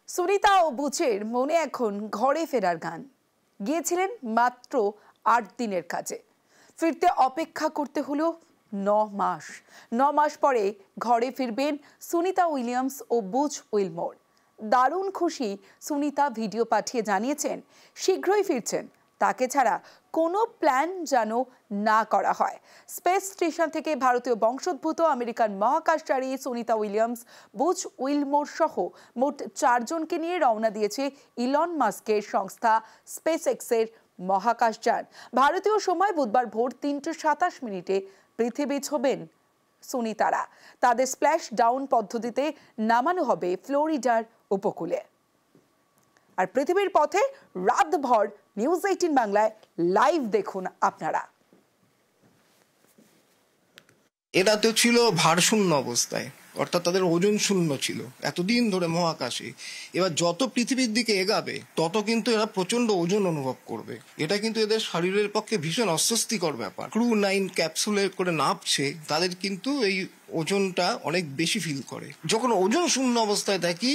সুনিতা ও বুচের মনে এখন ঘরে ফেরার গান। গিয়েছিলেন মাত্র ৮ দিনের কাজে, ফিরতে অপেক্ষা করতে হলো ৯ মাস পরে ঘরে ফিরবেন সুনিতা উইলিয়ামস ও বুচ উইলমোর। দারুণ খুশি সুনিতা ভিডিও পাঠিয়ে জানিয়েছেন শীঘ্রই ফিরছেন, তাকে ছাড়া কোনো প্ল্যান যেন না করা হয়। স্পেস স্টেশন থেকে ভারতীয় বংশোদ্ভূত আমেরিকান মহাকাশচারী সুনিতা উইলিয়ামস, বুচ উইলমোর সহ মোট ৪ জনকে নিয়ে রওনা দিয়েছে ইলন মাস্কের সংস্থা স্পেস এক্সের মহাকাশযান। ভারতীয় সময় বুধবার ভোর ৩:২৭ পৃথিবী ছোঁবেন সুনিতারা। তাদের স্প্ল্যাশ ডাউন পদ্ধতিতে নামানো হবে ফ্লোরিডার উপকূলে। আর পৃথিবীর পথে রাতভর নিউজ 18 বাংলায় লাইভ দেখুন আপনারা। এরা তো ছিল ভারশূন্য অবস্থায়, অর্থাৎ তাদের ওজন শূন্য ছিল এতদিন ধরে মহাকাশে। এবার যত পৃথিবীর দিকে এগাবে তত কিন্তু এরা প্রচন্ড ওজন অনুভব করবে। এটা কিন্তু এদের শরীরের পক্ষে ভীষণ অস্বস্তিকর ব্যাপার। ক্রু 9 ক্যাপসুলে করে নামছে, তাদের কিন্তু এই ওজনটা অনেক বেশি ফিল করে। যখন ওজন শূন্য অবস্থায় থাকি,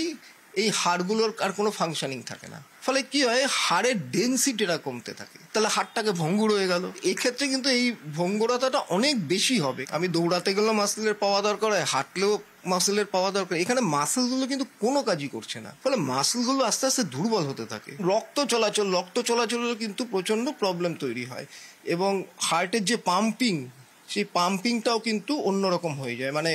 এই হাড়গুলোর আর কোনো ফাংশনিং থাকে না, ফলে কি হয়, হাড়ের ডেন্সিটিটা কমতে থাকে, তাহলে হাড়টাকে ভঙ্গুর হয়ে গেল। এক্ষেত্রে কিন্তু এই ভঙ্গুরতাটা অনেক বেশি হবে। আমি দৌড়াতে গেলেও মাসেলের পাওয়া দরকার হয়, হাঁটলেও মাসেলের পাওয়া দরকার। এখানে মাসেলগুলো কিন্তু কোনো কাজই করছে না, ফলে মাসেলগুলো আস্তে আস্তে দুর্বল হতে থাকে। রক্ত চলাচলের কিন্তু প্রচন্ড প্রবলেম তৈরি হয়, এবং হার্টের যে পাম্পিং, সেই পাম্পিংটাও কিন্তু অন্যরকম হয়ে যায়। মানে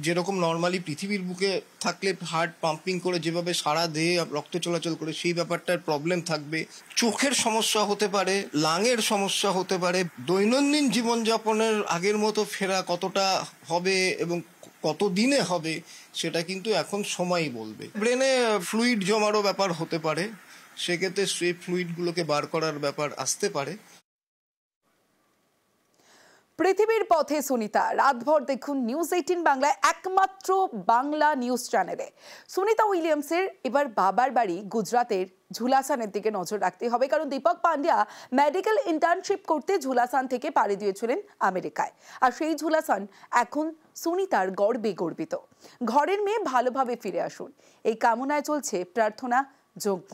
যেরকম নর্মালি পৃথিবীর বুকে থাকলে হার্ট পাম্পিং করে যেভাবে সারা দেহে রক্ত চলাচল করে, সেই ব্যাপারটার প্রবলেম থাকবে। চোখের সমস্যা হতে পারে, লাঙের সমস্যা হতে পারে। দৈনন্দিন জীবনযাপনের আগের মতো ফেরা কতটা হবে এবং কত দিনে হবে, সেটা কিন্তু এখন সময়ই বলবে। ব্রেনে ফ্লুইড জমারও ব্যাপার হতে পারে, সেক্ষেত্রে সেই ফ্লুইডগুলোকে বার করার ব্যাপার আসতে পারে। পৃথিবীর পথে সুনিতা, রাতভর দেখুন নিউজ 18 বাংলায়, একমাত্র বাংলা নিউজ চ্যানেলে। সুনিতা উইলিয়ামসের এবার বাবার বাড়ি গুজরাতের ঝুলাসানের দিকে নজর রাখতে হবে, কারণ দীপক পান্ডিয়া মেডিকেল ইন্টার্নশিপ করতে ঝুলাসান থেকে পাড়ি দিয়েছিলেন আমেরিকায়। আর সেই ঝুলাসান এখন সুনিতার গর্বে গর্বিত। ঘরের মেয়ে ভালোভাবে ফিরে আসুন, এই কামনায় চলছে প্রার্থনা যজ্ঞ।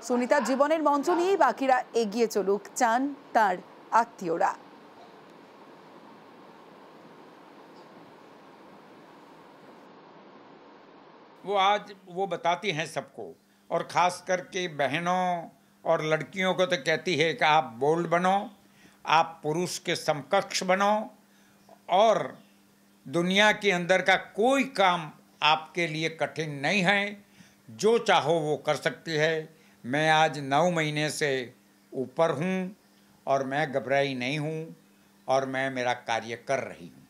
সুনিতার জীবনের মন্ত্র নিয়েই বাকিরা এগিয়ে চলুক, চান তার আত্মীয়রা। वो आज वो बताती हैं सबको, और ख़ास करके बहनों और लड़कियों को तो कहती है कि आप बोल्ड बनो, आप पुरुष के समकक्ष बनो, और दुनिया के अंदर का कोई काम आपके लिए कठिन नहीं है, जो चाहो वो कर सकती है। मैं आज 9 महीने से ऊपर हूँ और मैं घबराई नहीं हूँ, और मैं मेरा कार्य कर रही हूँ।